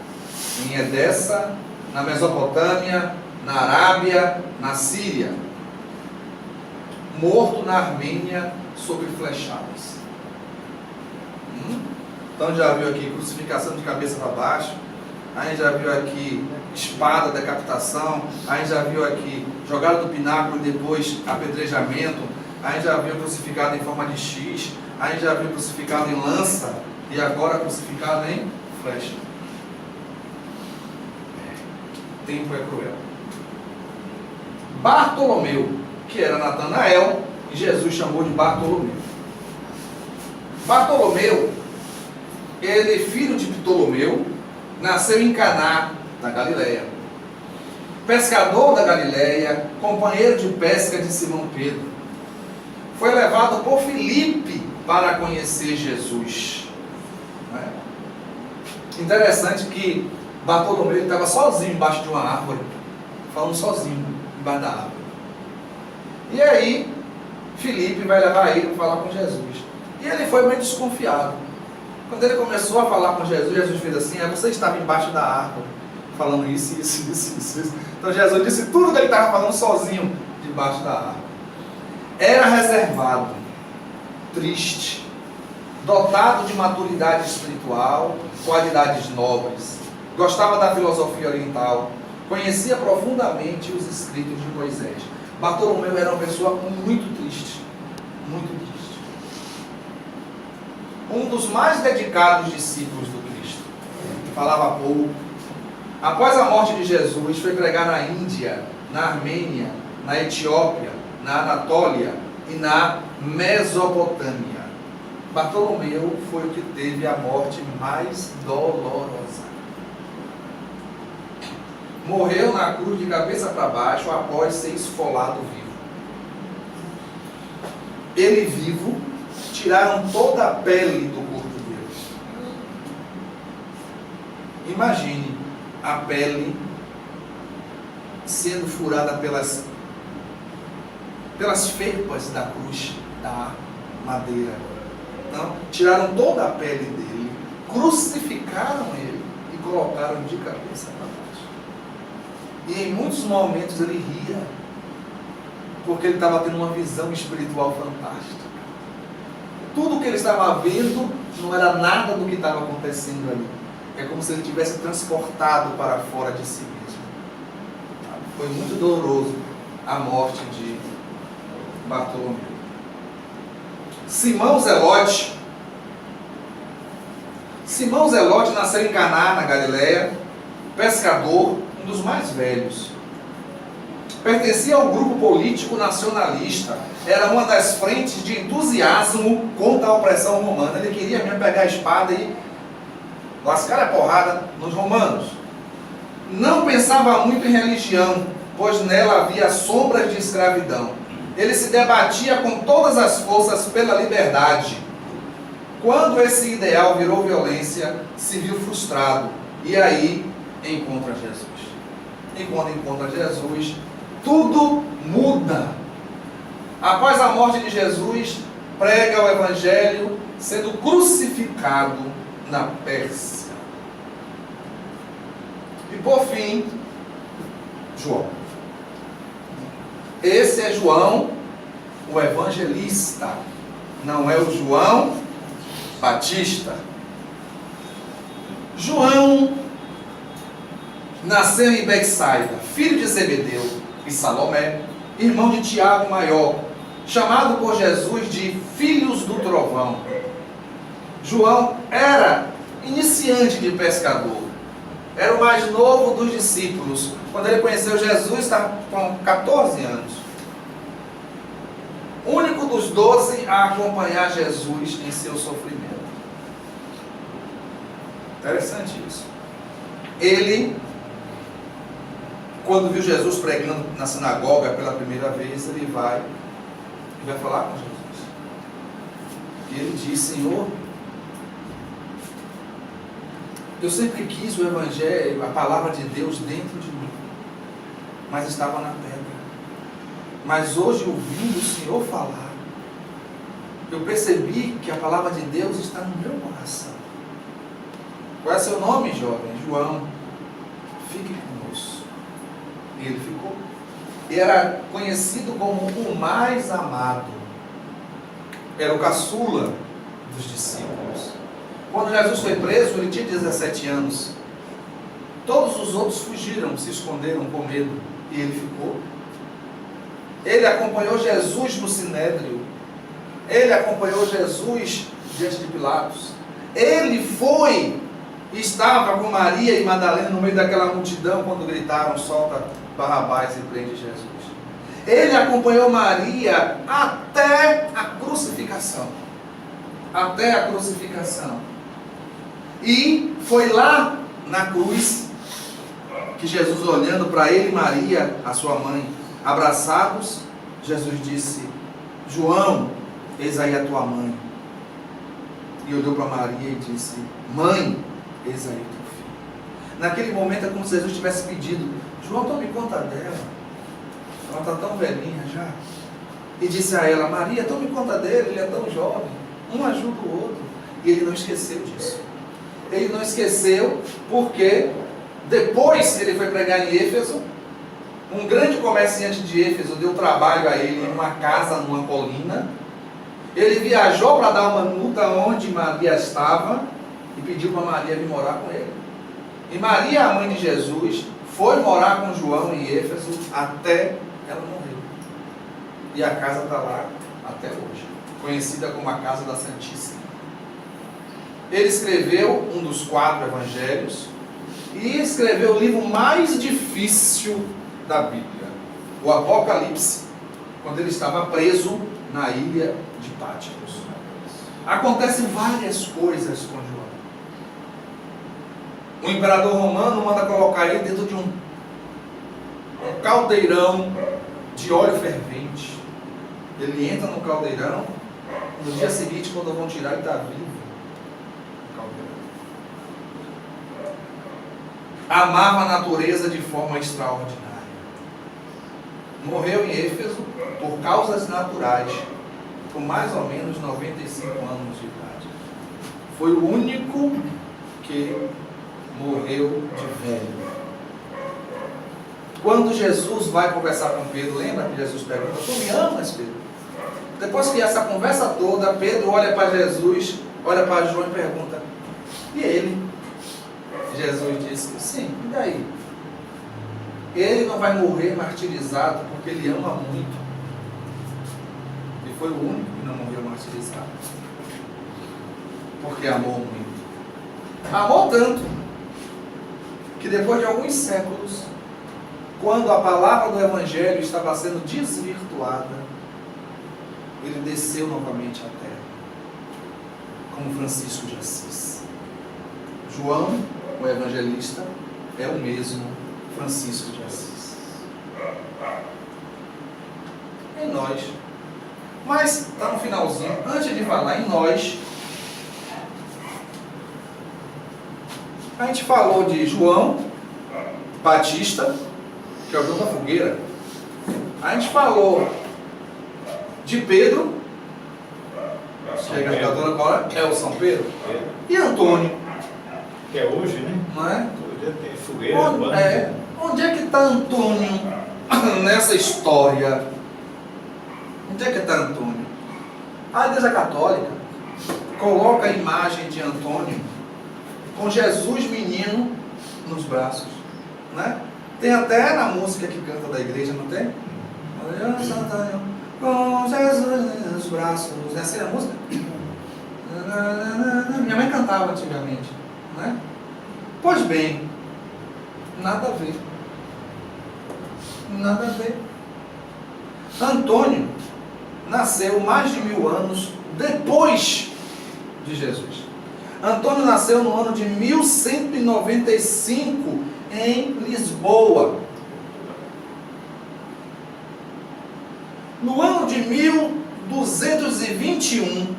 em Edessa, na Mesopotâmia, na Arábia, na Síria. Morto na Armênia sob flechadas. Então já viu aqui crucificação de cabeça para baixo. Aí já viu aqui espada, decapitação. Aí já viu aqui jogada do pináculo e depois apedrejamento. Aí já viu crucificado em forma de X. Aí já viu crucificado em lança. E agora crucificado em flecha. O tempo é cruel. Bartolomeu, que era Natanael, e Jesus chamou de Bartolomeu. Bartolomeu, ele filho de Ptolomeu, nasceu em Caná, na Galileia. Pescador da Galileia, companheiro de pesca de Simão Pedro. Foi levado por Filipe para conhecer Jesus. Interessante que Bartolomeu estava sozinho embaixo de uma árvore, falando sozinho embaixo da árvore. E aí, Filipe vai levar ele para falar com Jesus. E ele foi meio desconfiado. Quando ele começou a falar com Jesus, Jesus fez assim: você estava embaixo da árvore, falando isso. Então Jesus disse tudo que ele estava falando sozinho, debaixo da árvore. Era reservado, triste, dotado de maturidade espiritual, qualidades nobres, gostava da filosofia oriental, conhecia profundamente os escritos de Moisés. Bartolomeu era uma pessoa muito triste, muito triste. Um dos mais dedicados discípulos do Cristo. Falava pouco. Após a morte de Jesus, foi pregar na Índia, na Armênia, na Etiópia, na Anatólia e na Mesopotâmia. Bartolomeu foi o que teve a morte mais dolorosa. Morreu na cruz de cabeça para baixo após ser esfolado vivo. Ele vivo, tiraram toda a pele do corpo dele. Imagine a pele sendo furada pelas felpas da cruz, da madeira. Então, tiraram toda a pele dele, crucificaram ele e colocaram de cabeça para baixo. E em muitos momentos ele ria, Porque ele estava tendo uma visão espiritual fantástica. Tudo que ele estava vendo não era nada do que estava acontecendo ali. É como se ele tivesse transportado para fora de si mesmo. Foi muito doloroso a morte de Bartolomeu. Simão Zelote. Simão Zelote nasceu em Caná, na Galileia, pescador, um dos mais velhos. Pertencia ao grupo político nacionalista. Era uma das frentes de entusiasmo contra a opressão romana. Ele queria mesmo pegar a espada e lascar a porrada nos romanos. Não pensava muito em religião, pois nela havia sombras de escravidão. Ele se debatia com todas as forças pela liberdade. Quando esse ideal virou violência, se viu frustrado. E aí encontra Jesus. E quando encontra Jesus, tudo muda. Após a morte de Jesus, prega o Evangelho sendo crucificado na Pérsia. E por fim, João. Esse é João, o evangelista. Não é o João Batista. João nasceu em Betsaida, filho de Zebedeu e Salomé, irmão de Tiago Maior, chamado por Jesus de filhos do trovão. João era iniciante de pescador, era o mais novo dos discípulos. Quando ele conheceu Jesus, estava com 14 anos. Único dos 12 a acompanhar Jesus em seu sofrimento. Interessante isso. Ele, quando viu Jesus pregando na sinagoga pela primeira vez, ele vai falar com Jesus. E ele diz: Senhor, eu sempre quis o Evangelho, a palavra de Deus dentro de mim, mas estava na pedra. Mas hoje, ouvindo o Senhor falar, eu percebi que a palavra de Deus está no meu coração. Qual é seu nome, jovem? João. Fique conosco. E ele ficou. E era conhecido como o mais amado. Era o caçula dos discípulos. Quando Jesus foi preso, ele tinha 17 anos. Todos os outros fugiram, se esconderam com medo. E ele ficou. Ele acompanhou Jesus no Sinédrio. Ele acompanhou Jesus diante de Pilatos. Ele foi e estava com Maria e Madalena no meio daquela multidão quando gritaram: solta Barrabás e prende Jesus. Ele acompanhou Maria até a crucificação. Até a crucificação. E foi lá na cruz que Jesus, olhando para ele e Maria, a sua mãe, abraçados, Jesus disse: João, eis aí a tua mãe. E olhou para Maria e disse: mãe, eis aí teu filho. Naquele momento é como se Jesus tivesse pedido: João, tome conta dela. Ela está tão velhinha já. E disse a ela: Maria, tome conta dele, ele é tão jovem. Um ajuda o outro. E ele não esqueceu disso. Ele não esqueceu porque depois ele foi pregar em Éfeso. Um grande comerciante de Éfeso deu trabalho a ele em uma casa numa colina. Ele viajou para dar uma minuta onde Maria estava e pediu para Maria vir morar com ele. E Maria, a mãe de Jesus, foi morar com João em Éfeso até ela morrer. E a casa está lá até hoje, conhecida como a Casa da Santíssima. Ele escreveu um dos 4 evangelhos e escreveu o livro mais difícil da Bíblia, o Apocalipse, quando ele estava preso na ilha de Patmos. Acontecem várias coisas com João. O imperador romano manda colocar ele dentro de um caldeirão de óleo fervente. Ele entra no caldeirão, no dia seguinte, quando vão tirar, ele está vivo. Amava a natureza de forma extraordinária. Morreu em Éfeso por causas naturais, com mais ou menos 95 anos de idade. Foi o único que morreu de velho. Quando Jesus vai conversar com Pedro, lembra que Jesus pergunta: tu me amas, Pedro? Depois que essa conversa toda, Pedro olha para Jesus, olha para João e pergunta: e ele? Jesus disse: sim, e daí? Ele não vai morrer martirizado porque ele ama muito. Ele foi o único que não morreu martirizado. Porque amou muito. Amou tanto que depois de alguns séculos, quando a palavra do Evangelho estava sendo desvirtuada, ele desceu novamente à terra, como Francisco de Assis. João, o evangelista, é o mesmo Francisco de Assis. Em nós. Mas está no finalzinho. Antes de falar em nós, a gente falou de João Batista, que é o João da Fogueira. A gente falou de Pedro, que é candidatura agora, é o São Pedro. E Antônio. Que é hoje, né? Não é? Todo dia tem fogueira. Onde é que está Antônio nessa história? Onde é que está Antônio? A Igreja Católica coloca a imagem de Antônio com Jesus menino nos braços, né? Tem até na música que canta da igreja, não tem? Olha, Antônio com Jesus nos braços. É assim a música? Minha mãe cantava antigamente, né? Pois bem, nada a ver. Nada a ver. Antônio nasceu mais de 1000 anos depois de Jesus. Antônio nasceu no ano de 1195 em Lisboa. No ano de 1221,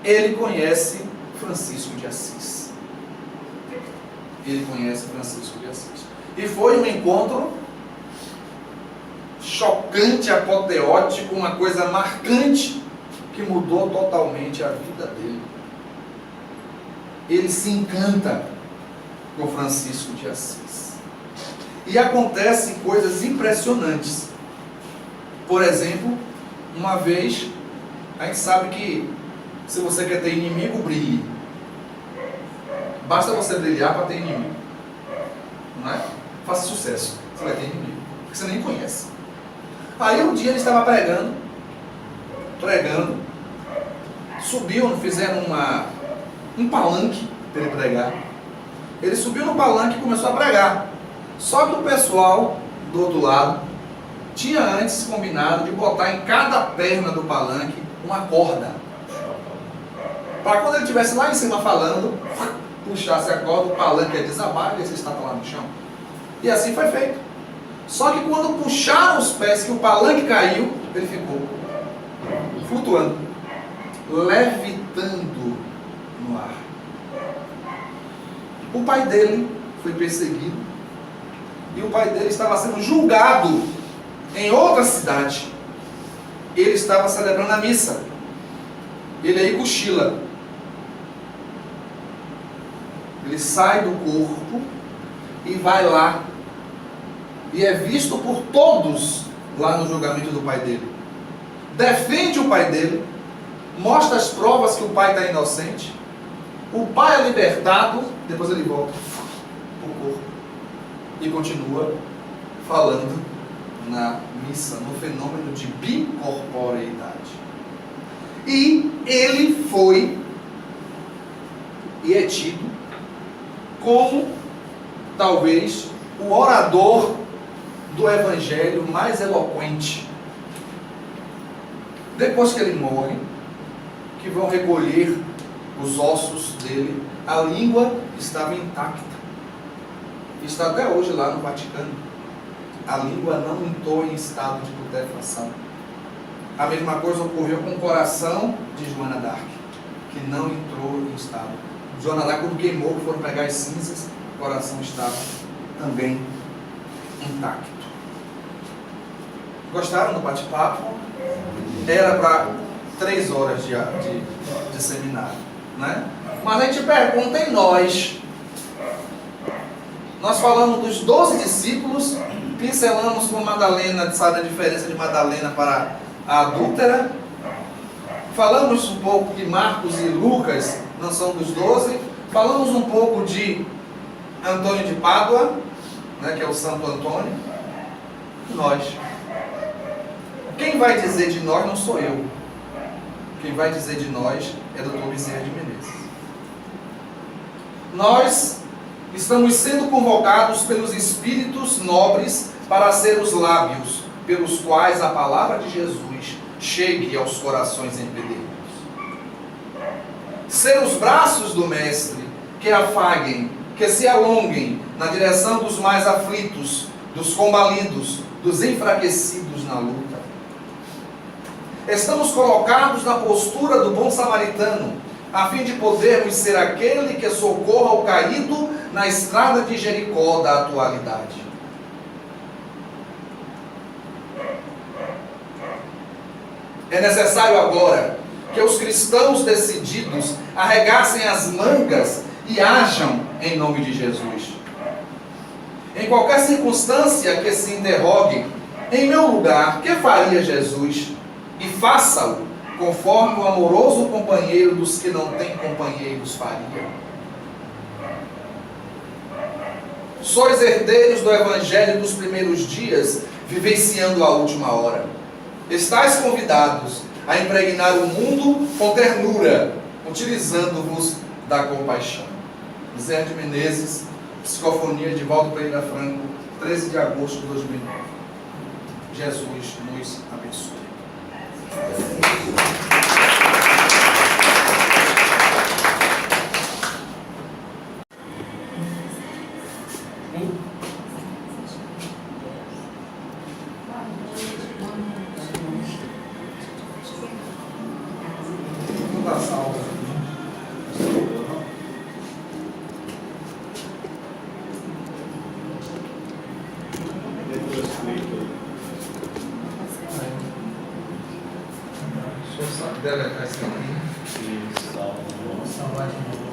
ele conhece Francisco de Assis. Ele conhece Francisco de Assis. E foi um encontro chocante, apoteótico, uma coisa marcante que mudou totalmente a vida dele. Ele se encanta com Francisco de Assis. E acontecem coisas impressionantes. Por exemplo, uma vez, a gente sabe que se você quer ter inimigo, brilhe. Basta você brilhar para ter inimigo. Não é? Faça sucesso, você vai ter inimigo, porque você nem conhece. Aí um dia ele estava pregando, subiu, fizeram um palanque para ele pregar. Ele subiu no palanque e começou a pregar. Só que o pessoal do outro lado tinha antes combinado de botar em cada perna do palanque uma corda, para quando ele estivesse lá em cima falando, puxasse a corda, o palanque ia desabar e esse estava lá no chão. E assim foi feito. Só que quando puxaram os pés, que o palanque caiu, ele ficou flutuando, levitando no ar. O pai dele foi perseguido e o pai dele estava sendo julgado em outra cidade. Ele estava celebrando a missa. Ele aí cochila. Ele sai do corpo e vai lá. E é visto por todos lá no julgamento do pai dele. Defende o pai dele, mostra as provas que o pai está inocente. O pai é libertado, depois ele volta para o corpo e continua falando na missa, no fenômeno de bicorporeidade. E ele foi e é tido como talvez o orador do evangelho mais eloquente. Depois que ele morre, que vão recolher os ossos dele, a língua estava intacta. Está até hoje lá no Vaticano. A língua não entrou em estado de putrefação. A mesma coisa ocorreu com o coração de Joana d'Arc, que não entrou em estado. Joana d'Arc, quando queimou, que foram pegar as cinzas, o coração estava também intacto. Gostaram do bate-papo? Era para 3 horas de seminário, né? Mas a gente pergunta em nós. Nós falamos dos 12 discípulos, pincelamos com Madalena, sabe a diferença de Madalena para a adúltera. Falamos um pouco que Marcos e Lucas não são dos 12. Falamos um pouco de Antônio de Pádua, né, que é o Santo Antônio. Nós. Quem vai dizer de nós não sou eu. Quem vai dizer de nós é o Dr. Bezerra de Menezes. Nós estamos sendo convocados pelos Espíritos nobres para ser os lábios pelos quais a palavra de Jesus chegue aos corações empedernidos. Ser os braços do Mestre que afaguem, que se alonguem na direção dos mais aflitos, dos combalidos, dos enfraquecidos na luta. Estamos colocados na postura do bom samaritano, a fim de podermos ser aquele que socorra o caído na estrada de Jericó da atualidade. É necessário agora que os cristãos decididos arregassem as mangas e ajam em nome de Jesus. Em qualquer circunstância que se interrogue, em meu lugar, que faria Jesus? E faça-o conforme o amoroso companheiro dos que não têm companheiros faria. Sois herdeiros do Evangelho dos primeiros dias, vivenciando a última hora. Estais convidados a impregnar o mundo com ternura, utilizando-vos da compaixão. Bezerra de Menezes, Psicofonia de Valdo Pereira Franco, 13 de agosto de 2009. Jesus nos abençoe. Deletar isso aqui. Salvar de novo.